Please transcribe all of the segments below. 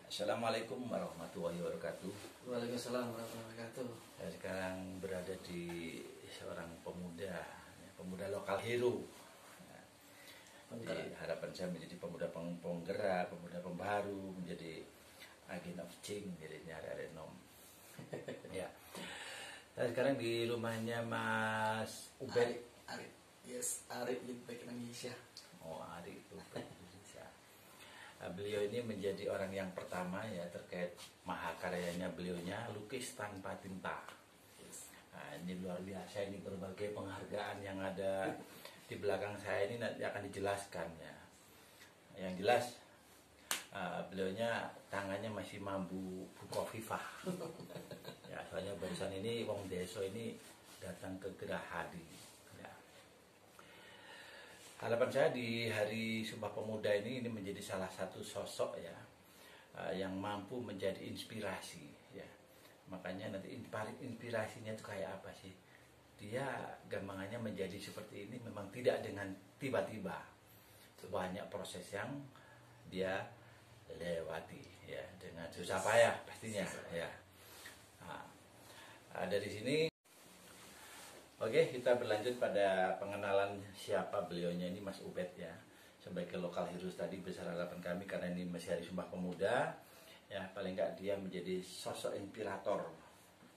Assalamualaikum warahmatullahi wabarakatuh. Waalaikumsalam warahmatullahi wabarakatuh. Saya sekarang berada di seorang pemuda, pemuda lokal hero. Jadi harapan saya menjadi pemuda penggerak, pemuda pembaru, menjadi agent of change, jadi nyari nom. Ya. Saya sekarang di rumahnya Mas Ubed. Arif. Yes, Arif Back Indonesia. Oh, Arif Back Indonesia. Beliau ini menjadi orang yang pertama ya terkait mahakaryanya beliaunya lukis tanpa tinta. Yes. Nah, ini luar biasa, ini berbagai penghargaan yang ada di belakang saya ini nanti akan dijelaskan ya. Yang jelas beliaunya tangannya masih mampu bukovifah. Ya, soalnya barusan ini Wong Deso ini datang ke Gerahadi. Ya. Harapan saya di Hari Sumpah Pemuda ini menjadi salah satu sosok ya yang mampu menjadi inspirasi ya. Makanya nanti inspirasinya itu kayak apa sih? Dia gampangannya menjadi seperti ini memang tidak dengan tiba-tiba. Banyak proses yang dia lewati ya dengan susah payah pastinya ya. Dari sini oke, kita berlanjut pada pengenalan siapa beliaunya ini Mas Ubed ya. Sebagai lokal heroes tadi besar harapan kami karena ini masih Hari Sumpah Pemuda ya, paling enggak dia menjadi sosok inspirator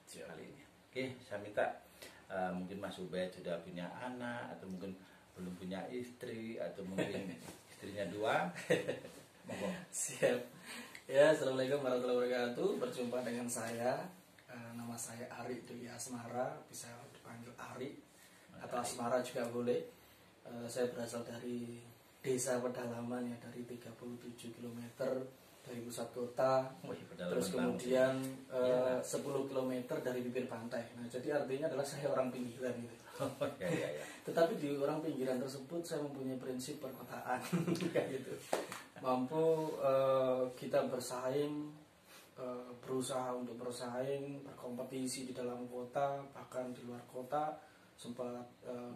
kali ini. Oke, saya minta mungkin Mas Ubed sudah punya anak atau mungkin belum punya istri atau mungkin istrinya 2. Monggo. Siap. Ya, assalamualaikum warahmatullahi wabarakatuh. Berjumpa dengan saya. Nama saya Ari Dwi Asmara, bisa dipanggil Ari atau Asmara juga boleh. Saya berasal dari desa pedalaman ya, dari 37 km dari pusat kota. Terus kemudian 10 km dari bibir pantai. Nah, jadi artinya adalah saya orang pinggiran gitu. Ya. Tetapi di orang pinggiran tersebut saya mempunyai prinsip perkotaan kayak gitu. Mampu kita bersaing, berusaha untuk bersaing, berkompetisi di dalam kota, bahkan di luar kota, sempat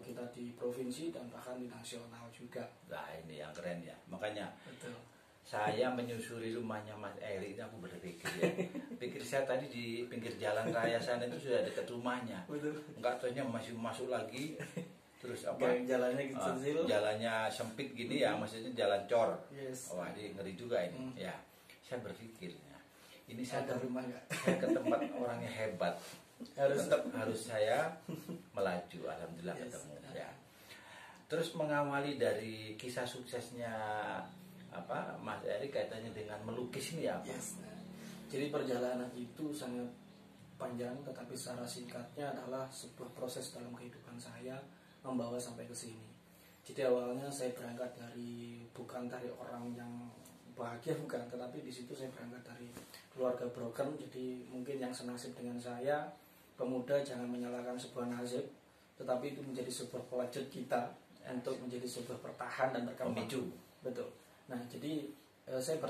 kita di provinsi dan bahkan di nasional juga. Nah, ini yang keren ya. Makanya betul. Saya menyusuri rumahnya Mas Eri, aku berpikir ya. Pikir saya tadi di pinggir jalan raya sana itu sudah dekat rumahnya. Betul. Enggak tahunya masih masuk lagi. Terus apa? Jalannya kecil. Jalannya sempit gini ya, maksudnya jalan cor. Yes. Wah, ini ngeri juga ini. Ya. Saya berpikir ya. Ini saya ada rumah enggak? Saya ke tempat orangnya hebat. harus saya melaju. Alhamdulillah ketemu ya. Terus mengawali dari kisah suksesnya Mas Eri kaitannya dengan melukis ini apa? Yes. Jadi perjalanan itu sangat panjang, tetapi secara singkatnya adalah sebuah proses dalam kehidupan saya membawa sampai ke sini. Jadi awalnya saya berangkat bukan dari orang yang bahagia bukan, tetapi di situ saya berangkat dari keluarga broken. Jadi mungkin yang senasib dengan saya, pemuda jangan menyalahkan sebuah nasib, tetapi itu menjadi sebuah pelajut kita untuk menjadi sebuah bertahan dan berkembang. Pemicu. Betul. Nah, jadi saya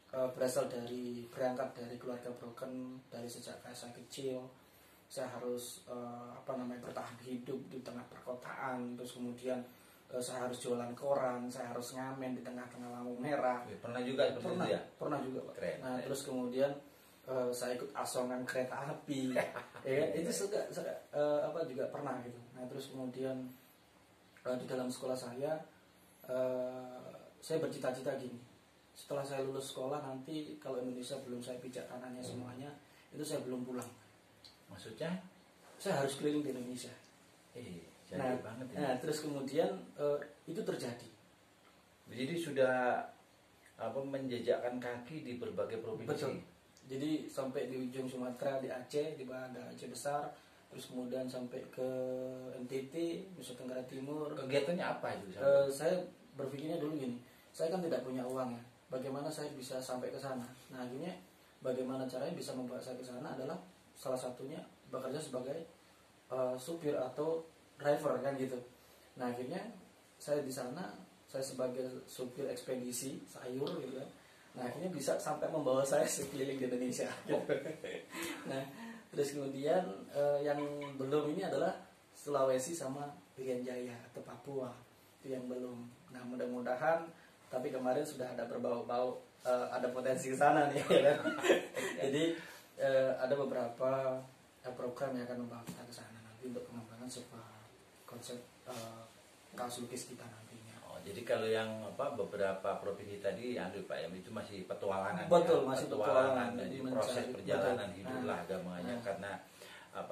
berangkat dari keluarga broken dari sejak saya kecil. Saya harus bertahan hidup di tengah perkotaan. Terus kemudian saya harus jualan koran, saya harus ngamen di tengah-tengah lampu merah. Pernah juga seperti itu ya? Pernah juga, Pak. Keren, nah, keren. Terus kemudian saya ikut asongan kereta api. Ya, itu juga pernah gitu. Nah, terus kemudian di dalam sekolah saya bercita-cita gini, setelah saya lulus sekolah nanti kalau Indonesia belum saya pijak kanannya semuanya, itu saya belum pulang. Maksudnya? Saya harus keliling di Indonesia. Banget ya. Nah, terus kemudian itu terjadi. Jadi sudah menjejakkan kaki di berbagai provinsi. Betul. Jadi sampai di ujung Sumatera, di Aceh, di ada Aceh besar, terus kemudian sampai ke NTT, Nusa Tenggara Timur. Kegiatannya apa itu? Saya berpikirnya dulu gini, saya kan tidak punya uang ya, bagaimana saya bisa sampai ke sana? Nah, akhirnya bagaimana caranya bisa membawa saya ke sana adalah salah satunya bekerja sebagai supir atau driver kan gitu. Nah, akhirnya saya di sana, saya sebagai supir ekspedisi sayur gitu kan. Nah, akhirnya bisa sampai membawa saya sekeliling di Indonesia gitu. Nah, terus kemudian yang belum ini adalah Sulawesi sama Irian Jaya atau Papua, itu yang belum. Nah, mudah-mudahan, tapi kemarin sudah ada berbau-bau ada potensi ke sana nih ya kan. Jadi ada beberapa program yang akan membawa kita ke sana nanti untuk pengembangan sebuah konsep kaos lukis kita nantinya. Oh, jadi kalau yang beberapa provinsi tadi yang Pak ya itu masih petualangan. Betul, ya? masih petualangan. petualangan. Jadi proses perjalanan betul. hidup lah agamanya karena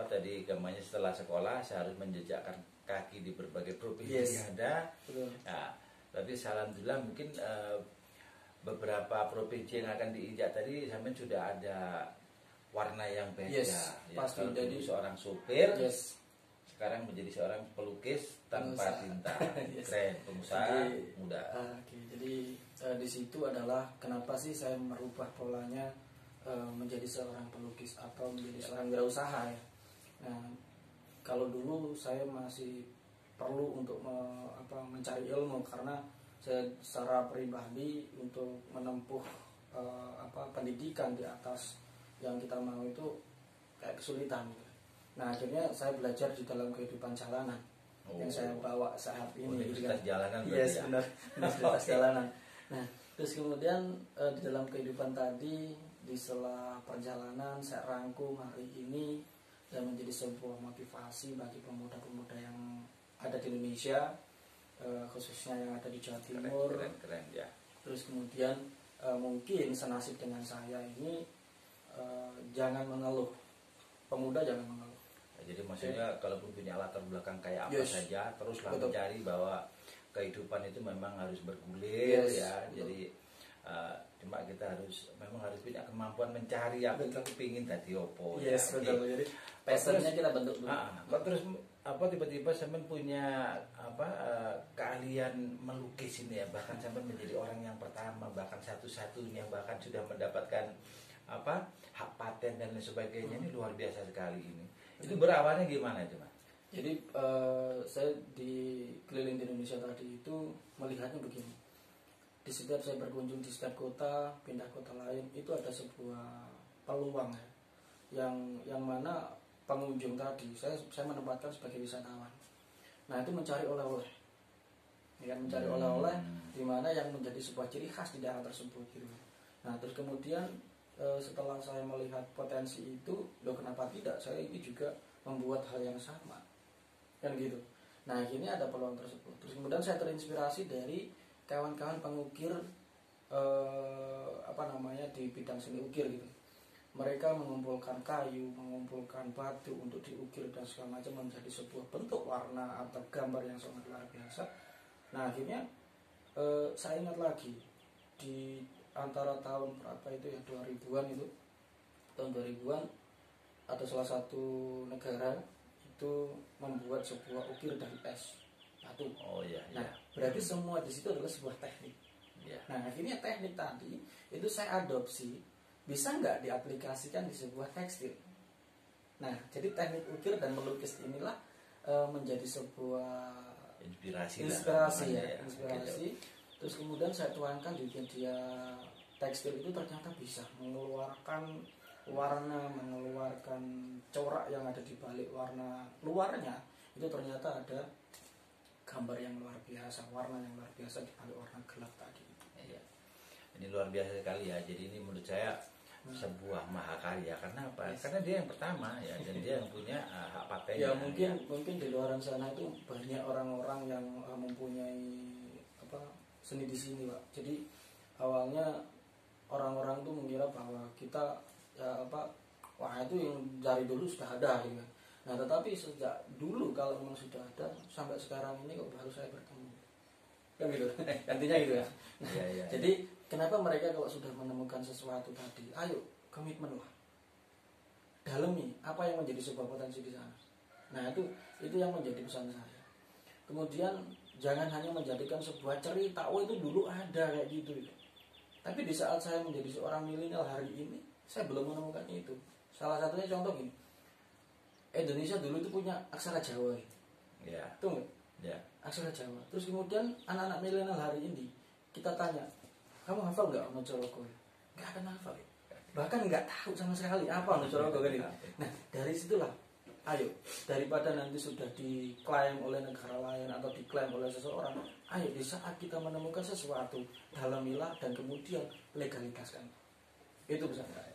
tadi agamanya setelah sekolah saya harus menjejakkan kaki di berbagai provinsi yang ada. Betul. Nah, tapi alhamdulillah mungkin beberapa provinsi yang akan diinjak tadi sampai sudah ada warna yang beda. Yes, Ya, pasti. kalau Jadi dulu seorang supir, yes, sekarang menjadi seorang pelukis tanpa Pengusaha. tinta. Yes. Keren, pengusaha Jadi, muda. oke, jadi di situ adalah kenapa sih saya merubah polanya menjadi seorang pelukis atau menjadi seorang wirausaha ya. Nah, kalau dulu saya masih perlu untuk mencari ilmu karena saya secara pribadi untuk menempuh pendidikan di atas yang kita mau itu kayak kesulitan gitu. Nah, akhirnya saya belajar di dalam kehidupan jalanan yang saya bawa saat ini. Universitas jalanan berarti Yes, ya? benar. Universitas jalanan. Nah, terus kemudian di dalam kehidupan tadi, di sela perjalanan saya rangkum hari ini dan menjadi sebuah motivasi bagi pemuda-pemuda yang ada di Indonesia, khususnya yang ada di Jawa Timur. Keren ya. Terus kemudian mungkin senasib dengan saya ini, jangan mengeluh, pemuda jangan mengeluh. Jadi maksudnya kalaupun punya latar belakang kayak apa Yes. saja, teruslah Betul. mencari bahwa kehidupan itu memang harus bergulir. Yes. Ya. Betul. Jadi cuma kita memang harus punya kemampuan mencari apa itu kepingin tadi opo. Yes, ya. betul. Oke. Jadi passionnya kita bentuk dulu. Kok terus tiba-tiba sampean punya keahlian melukis ini ya, bahkan sampean menjadi orang yang pertama, bahkan satu-satunya, bahkan sudah mendapatkan hak paten dan lain sebagainya. Ini luar biasa sekali ini. Itu berawalnya gimana itu, Mas? Jadi saya di keliling di Indonesia tadi itu melihatnya begini. Di setiap saya berkunjung di setiap kota, pindah kota lain, itu ada sebuah peluang ya. Yang mana pengunjung tadi saya menempatkan sebagai wisatawan. Nah, itu mencari oleh-oleh. Ya, mencari oleh-oleh di mana yang menjadi sebuah ciri khas di daerah tersebut gitu. Nah, terus kemudian setelah saya melihat potensi itu, loh kenapa tidak saya ini juga membuat hal yang sama. Kan gitu. Nah, akhirnya ada peluang tersebut. Terus kemudian saya terinspirasi dari kawan-kawan pengukir di bidang seni ukir gitu. Mereka mengumpulkan kayu, mengumpulkan batu untuk diukir dan segala macam menjadi sebuah bentuk warna atau gambar yang sangat luar biasa. Nah, akhirnya saya ingat lagi di antara tahun berapa itu ya, 2000-an itu, tahun 2000-an atau salah satu negara itu membuat sebuah ukir dari es batu. Oh iya. Nah, berarti semua di situ adalah sebuah teknik. Ya. Nah, akhirnya teknik tadi itu saya adopsi, bisa nggak diaplikasikan di sebuah tekstil. Nah, jadi teknik ukir dan melukis inilah menjadi sebuah inspirasi ya. Terus kemudian saya tuangkan di media tekstil itu, ternyata bisa mengeluarkan warna, mengeluarkan corak yang ada di balik warna luarnya. Itu ternyata ada gambar yang luar biasa, warna yang luar biasa di balik warna gelap tadi. Iya. Ini luar biasa sekali ya. Jadi ini menurut saya sebuah mahakarya. Karena apa? Yes. Karena dia yang pertama ya, dan dia yang punya hak patennya. Ya mungkin di luar sana itu banyak orang-orang yang mempunyai seni di sini, Pak. Jadi awalnya orang-orang tuh mengira bahwa kita wah itu yang dari dulu sudah ada gitu. Nah, tetapi sejak dulu kalau memang sudah ada, sampai sekarang ini kok baru saya bertemu. Kan gitu. Intinya gitu ya. Nah, Ya. jadi kenapa mereka kalau sudah menemukan sesuatu tadi, ayo komitmen lah. Dalami apa yang menjadi sebuah potensi di sana. Nah, itu yang menjadi pesan saya. Kemudian jangan hanya menjadikan sebuah cerita, oh itu dulu ada kayak gitu. Tapi di saat saya menjadi seorang milenial hari ini, saya belum menemukan itu. Salah satunya contoh gini, Indonesia dulu itu punya aksara Jawa gitu. Ya. Tuh nggak? Ya. Aksara Jawa. Terus kemudian anak-anak milenial hari ini kita tanya, kamu hafal nggak Ono Corogo? Nggak akan hafal. Bahkan nggak tahu sama sekali apa Ono Corogo kan itu. Nah, dari situlah ayo daripada nanti sudah diklaim oleh negara lain atau diklaim oleh seseorang, ayo di saat kita menemukan sesuatu dalamilah dan kemudian legalitaskan. Itu pesan saya.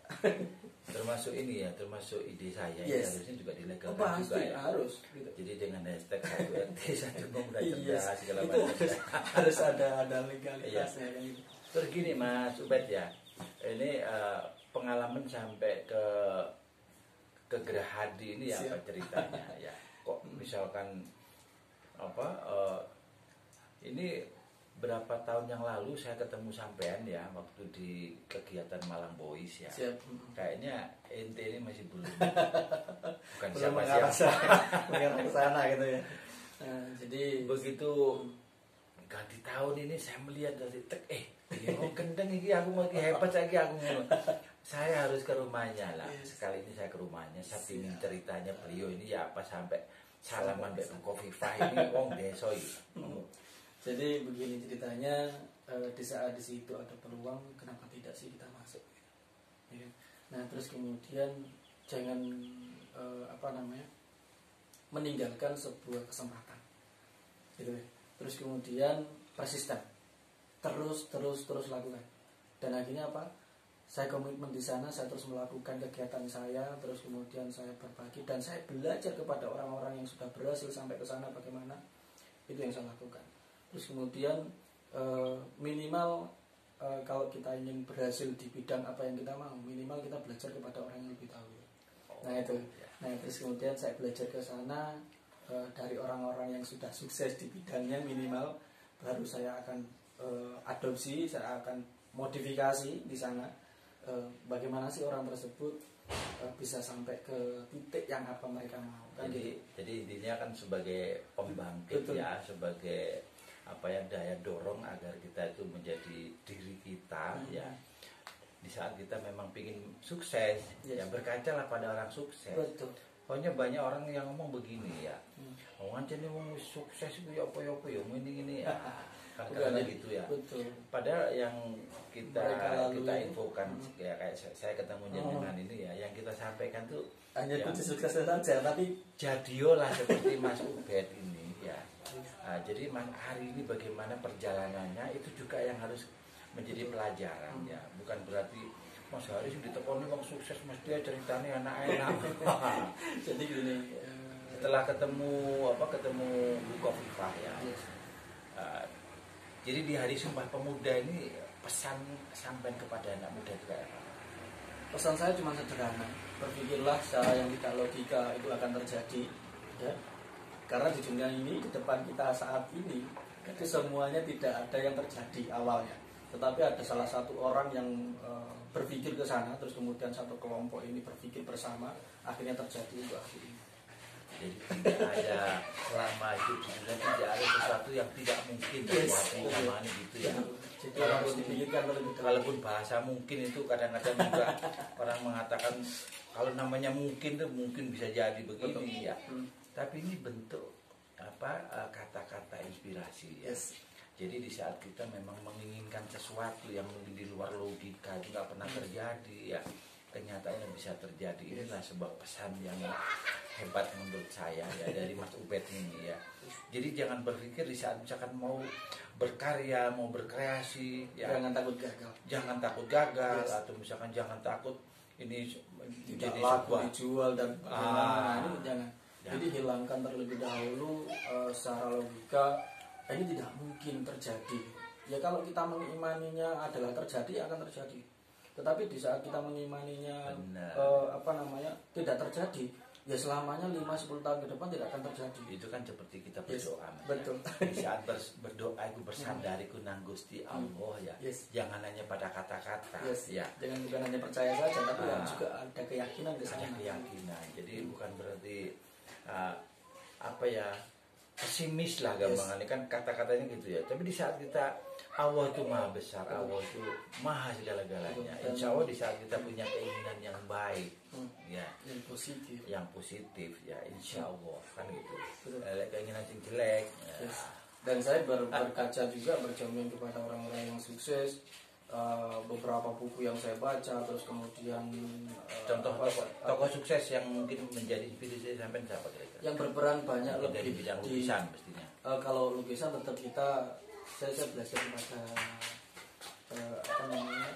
Termasuk ini ya, termasuk ide saya Yes. harusnya juga dilegalkan Pasti juga ya. harus gitu. Jadi dengan hashtag 1RT 1 pemuda Iya, cerdas segala itu macam. harus ada legalitasnya kan gitu. Terus gini Mas Ubed ya, ini pengalaman sampai ke Gerahadi ini ya apa Siap. ceritanya ya? Kok misalkan apa? Ini berapa tahun yang lalu saya ketemu sampean ya waktu di kegiatan Malang Boys ya. Siap. Kayaknya ente ini masih belum bukan Belum siapa-siapa. mengarah ke sana gitu ya. Nah, jadi Begitu ganti tahun ini saya melihat dari gendeng ini aku lagi hebat lagi aku saya harus ke rumahnya lah. Yes. Sekali ini saya ke rumahnya, saya ingin ceritanya beliau ini ya apa sampai salaman Mbak Kofifa ini wong desa iki. Jadi begini ceritanya, di saat di situ ada peluang, kenapa tidak sih kita masuk? Ya. Nah terus kemudian jangan meninggalkan sebuah kesempatan, gitu ya. Terus kemudian persisten, terus lakukan. Dan akhirnya apa? Saya komitmen di sana, saya terus melakukan kegiatan saya, terus kemudian saya berbagi dan saya belajar kepada orang-orang yang sudah berhasil sampai ke sana bagaimana. Itu yang saya lakukan. Terus kemudian minimal kalau kita ingin berhasil di bidang apa yang kita mau, minimal kita belajar kepada orang yang lebih tahu. Nah itu. Nah terus kemudian saya belajar ke sana dari orang-orang yang sudah sukses di bidangnya minimal, baru saya akan adopsi, saya akan modifikasi di sana. Bagaimana sih orang tersebut bisa sampai ke titik yang apa mereka mau kan jadi gitu. jadi intinya kan sebagai pembangkit. Betul. Ya, sebagai apa ya, daya dorong agar kita itu menjadi diri kita ya. Di saat kita memang ingin sukses, Yes. ya berkacalah pada orang sukses. Betul. Pokoknya banyak orang yang ngomong begini ya, ancen wong sukses itu ya apa ya ini ya. Kan karena gitu ya. Betul. Padahal yang kita infokan ya kayak saya ketemu dengan ini ya, yang kita sampaikan tuh hanya ya, kunci suksesnya saja, tapi jadiolah seperti Mas Ubed ini ya. Nah, jadi hari ini bagaimana perjalanannya itu juga yang harus menjadi pelajaran ya. Bukan berarti Mas Haris ditekoni wong sukses mesti ceritanya enak-enak. jadi gini, Setelah ketemu Bu Kofifa ya. yes. Jadi di hari Sumpah Pemuda ini pesan sampai kepada anak muda itu kayak apa? Pesan saya cuma sederhana, berpikirlah secara yang tidak logika itu akan terjadi ya. Karena di dunia ini, di depan kita saat ini itu semuanya tidak ada yang terjadi awalnya, tetapi ada salah satu orang yang berpikir ke sana, terus kemudian satu kelompok ini berpikir bersama, akhirnya terjadi itu akhirnya. Jadi tidak ada selama hidup di dunia tidak ada sesuatu yang tidak mungkin terjadi namanya gitu ya. Jadi harus dipikirkan lebih dahulu. Walaupun bahasa mungkin itu kadang-kadang juga orang mengatakan kalau namanya mungkin itu mungkin bisa jadi begini ya. Tapi ini bentuk kata-kata inspirasi ya. Yes. Jadi di saat kita memang menginginkan sesuatu yang mungkin di luar logika itu nggak pernah terjadi ya, kenyataannya bisa terjadi. Inilah sebuah pesan yang hebat menurut saya ya dari Mas Ubed ini ya. Jadi jangan berpikir di saat misalkan mau berkarya, mau berkreasi ya, Jangan takut gagal. Jangan takut gagal. Yes. Atau misalkan jangan takut ini jadi sebuah dijual dan ini jangan. Jadi hilangkan terlebih dahulu secara logika ini tidak mungkin terjadi. Ya kalau kita mengimaninya adalah terjadi akan terjadi. Tetapi di saat kita mengimaninya tidak terjadi, ya selamanya 5-10 tahun ke depan tidak akan terjadi. Itu kan seperti kita berdoa. Yes, betul. Di saat berdoa itu bersandariku nang Gusti Allah ya. Yes. Jangan hanya pada kata-kata. Yes. Ya. Jangan bukan hanya percaya saja, tapi juga ada keyakinan di sana. Ada keyakinan. Jadi bukan berarti pesimis lah gampangannya. Kan kata-katanya gitu ya. Tapi di saat kita Allah itu maha besar, Allah itu maha segala-galanya. Insya Allah di saat kita punya keinginan yang baik, ya, yang positif, ya, insya Allah kan gitu. Keinginan yang jelek. Yes. Dan saya berkaca juga bercermin kepada orang-orang yang sukses. beberapa buku yang saya baca, terus kemudian Contoh tokoh sukses yang mungkin menjadi inspirasi sampai siapa kira-kira? yang berperan banyak Mungkin dari lebih bidang di lukisan pastinya. kalau lukisan tetap saya belajar kepada apa namanya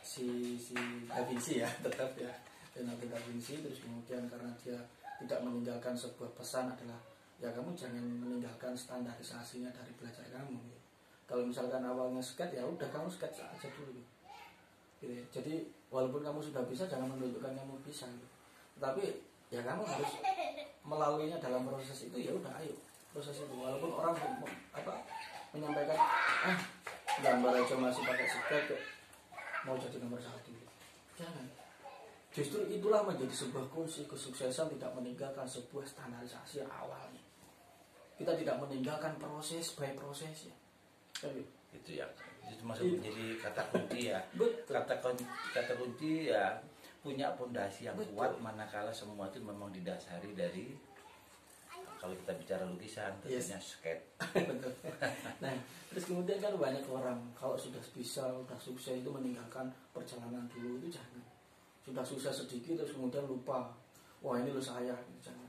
si Da Vinci ya, tetap ya, Leonardo Da Vinci. Terus kemudian karena dia tidak meninggalkan sebuah pesan adalah ya kamu jangan meninggalkan standarisasinya dari belajar kamu. Kalau misalkan awalnya skate ya udah kamu skate aja dulu gitu ya. Jadi walaupun kamu sudah bisa jangan menunjukkan kamu bisa gitu. Tapi ya kamu harus melaluinya dalam proses itu, ya udah ayo proses itu. Walaupun orang menyampaikan gambar aja masih pakai skate mau jadi nomor 1, jangan. Justru itulah menjadi sebuah kunci kesuksesan, tidak meninggalkan sebuah standarisasi yang awalnya. Kita tidak meninggalkan proses by prosesnya. Itu ya, itu masuk menjadi kata kunci ya. Betul. Kata kunci ya, punya fondasi yang Betul. kuat manakala semua itu memang didasari dari, kalau kita bicara lukisan tentunya skate. Betul. Nah, terus kemudian kan banyak orang kalau sudah bisa, sudah sukses itu meninggalkan perjalanan dulu, itu jangan. Sudah sukses sedikit terus kemudian lupa, wah ini lo saya, jangan.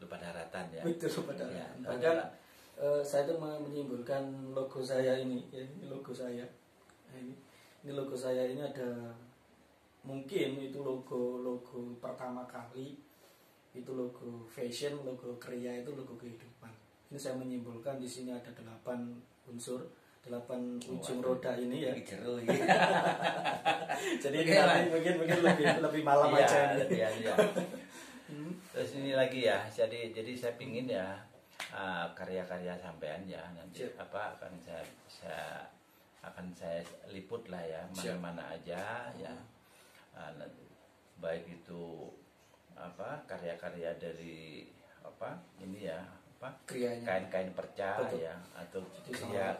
Lupa daratan ya. Betul, lupa daratan. Ya, Bahkan saya itu menyimpulkan logo saya ini, ya, ini logo saya. Nah, ini logo saya ini ada, mungkin itu logo pertama kali, itu logo fashion, logo kriya, itu logo kehidupan. Ini saya menyimpulkan di sini ada 8 unsur, 8 ujung roda ini ya. Jeru ya. Jadi nanti mungkin lebih malam aja ini. Iya. Terus ini lagi ya, jadi saya pingin ya karya-karya sampean ya nanti akan saya liput lah ya, mana-mana aja ya. Baik itu karya-karya dari ini ya, kain-kain perca. Betul. Ya, atau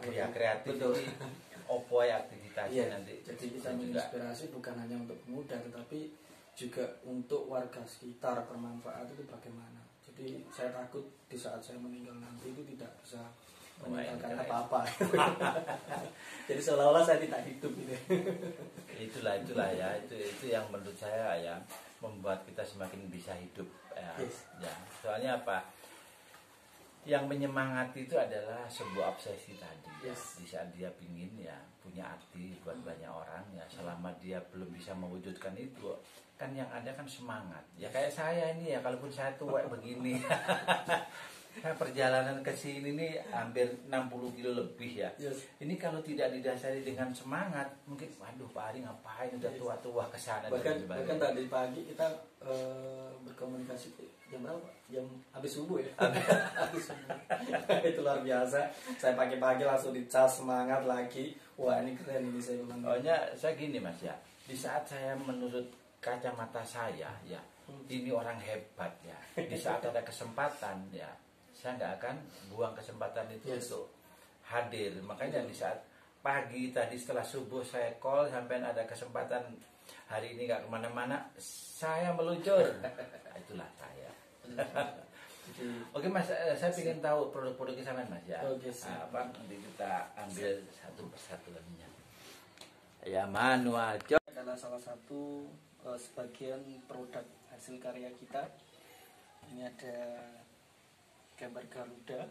kriya kreatif ini opoy aktivitasnya nanti. Jadi kita menginspirasi bukan hanya untuk pemuda tetapi juga untuk warga sekitar, bermanfaat itu bagaimana. Jadi saya takut di saat saya meninggal nanti itu tidak bisa meninggalkan apa-apa. Jadi seolah-olah saya tidak hidup gitu. Itulah ya, itu yang menurut saya ya membuat kita semakin bisa hidup ya. Ya. Soalnya apa? Yang menyemangati itu adalah sebuah obsesi tadi. Di saat dia pingin ya punya arti buat banyak orang ya, selama dia belum bisa mewujudkan itu kan yang ada kan semangat ya. Kayak saya ini ya, kalaupun saya tua begini perjalanan ke sini nih hampir 60 kilo lebih ya. Ini kalau tidak didasari dengan semangat, mungkin waduh Pak Ari ngapain udah tua-tua ke sana. Bahkan tadi pagi kita berkomunikasi jam berapa? Jam habis subuh ya. Habis subuh. Itu luar biasa. Saya pagi-pagi langsung dicas semangat lagi. Wah, ini keren ini saya bilang. Pokoknya saya gini Mas ya. Di saat saya menurut kacamata saya ya, ini orang hebat ya. Di saat ada kesempatan ya, saya nggak akan buang kesempatan itu untuk hadir. Makanya di saat pagi tadi setelah subuh saya call, sampai ada kesempatan hari ini nggak kemana-mana, saya meluncur. Itulah saya. Oke Mas, saya ingin tahu produk-produknya sama Mas ya. Nanti kita ambil satu persatu lainnya. Ya manual adalah salah satu sebagian produk hasil karya kita. Ini ada gambar Garuda,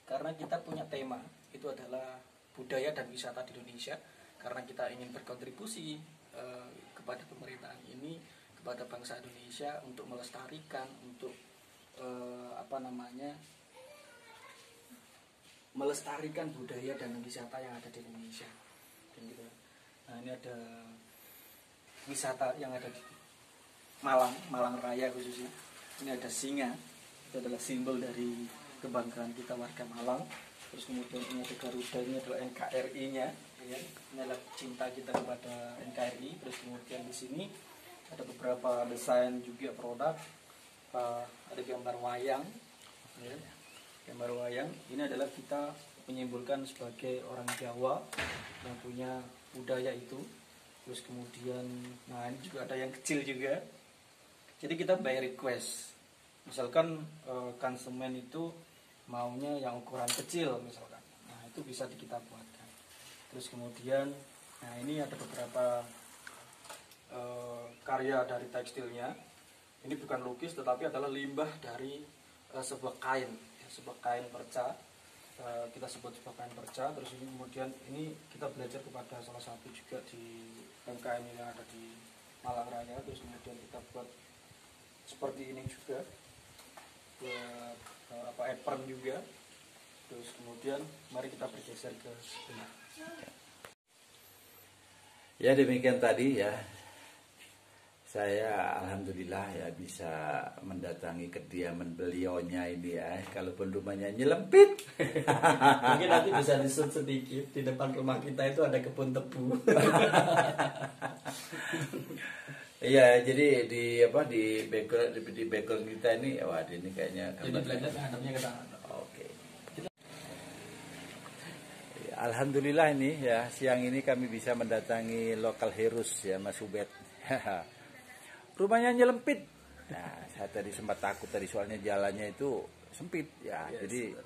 karena kita punya tema itu adalah budaya dan wisata di Indonesia, karena kita ingin berkontribusi kepada pemerintahan ini, kepada bangsa Indonesia untuk melestarikan, untuk melestarikan budaya dan wisata yang ada di Indonesia. Gitu. Nah, ini ada wisata yang ada di Malang Raya khususnya. Ini ada singa. Itu adalah simbol dari kebanggaan kita warga Malang. Terus kemudian ini ada Garuda, ini adalah NKRI-nya, ya. Ini adalah cinta kita kepada NKRI. Terus kemudian di sini ada beberapa desain juga produk, ada gambar wayang, ya. Gambar wayang ini adalah kita menyimpulkan sebagai orang Jawa yang punya budaya itu. Terus kemudian, nah ini juga ada yang kecil juga. Jadi kita by request. Misalkan konsumen itu maunya yang ukuran kecil misalkan, nah itu bisa kita buatkan. Terus kemudian Nah, ini ada beberapa karya dari tekstilnya. Ini bukan lukis tetapi adalah limbah dari sebuah kain, sebuah kain perca. Kita sebut sebuah kain perca. Terus ini kemudian ini kita belajar kepada salah satu juga di UMKM yang ada di Malang Raya. Terus kemudian kita buat seperti ini juga, buat apron juga. Terus kemudian mari kita bergeser ke sebelah. Ya, demikian tadi ya. Saya alhamdulillah ya bisa mendatangi kediaman beliaunya ini ya. Kalaupun rumahnya nyelempit. Mungkin nanti bisa disut sedikit, di depan rumah kita itu ada kebun tebu. Iya, jadi di background kita ini, wah ini kayaknya. Jadi belajar hadapnya ke sana. Oke. Ya, alhamdulillah ini ya, siang ini kami bisa mendatangi lokal Heroes ya, Mas Ubed. Rumahnya nyelempit. Nah, saya tadi sempat takut tadi soalnya jalannya itu sempit ya. Yes, jadi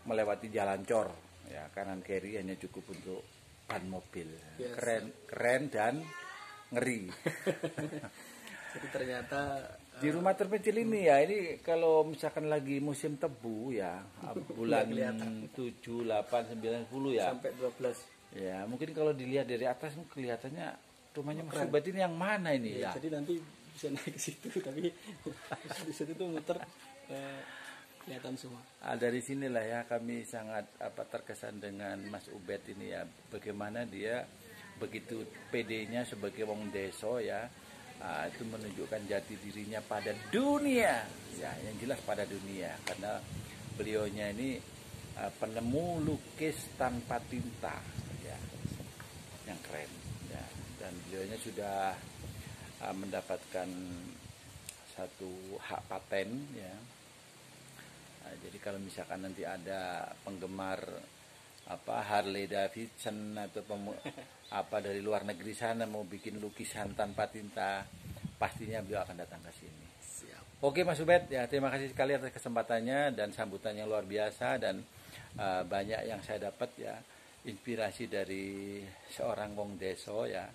melewati jalan cor ya, kanan kiri hanya cukup untuk ban mobil. Yes. Keren dan ngeri. Jadi ternyata di rumah terpencil ini ya, ini kalau misalkan lagi musim tebu ya, bulan 7, 8, 9, 10 ya. Sampai 12. Ya, mungkin kalau dilihat dari atas kelihatannya rumahnya Mas Ubed ini yang mana ini ya. Jadi nanti bisa naik ke situ, tapi di situ tuh muter kelihatan semua. Dari sinilah ya kami sangat terkesan dengan Mas Ubed ini ya, bagaimana dia begitu PD-nya sebagai wong deso ya, itu menunjukkan jati dirinya pada dunia ya, yang jelas pada dunia, karena beliaunya ini penemu lukis tanpa tinta ya, yang keren ya, dan beliaunya sudah mendapatkan satu hak paten ya. Jadi kalau misalkan nanti ada penggemar Harley Davidson atau dari luar negeri sana mau bikin lukisan tanpa tinta, pastinya beliau akan datang ke sini. Siap. Oke Mas Ubed ya, terima kasih sekali atas kesempatannya dan sambutan yang luar biasa, dan banyak yang saya dapat ya, inspirasi dari seorang wong deso ya.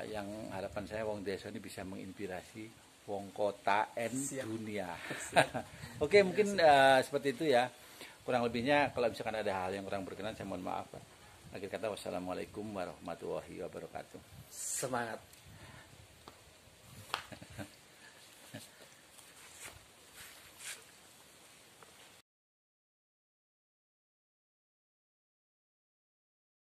Yang harapan saya wong deso ini bisa menginspirasi wong kota dunia. Oke, mungkin seperti itu ya. Kurang lebihnya kalau misalkan ada hal yang kurang berkenan saya mohon maaf. Akhir kata wassalamualaikum warahmatullahi wabarakatuh. Semangat.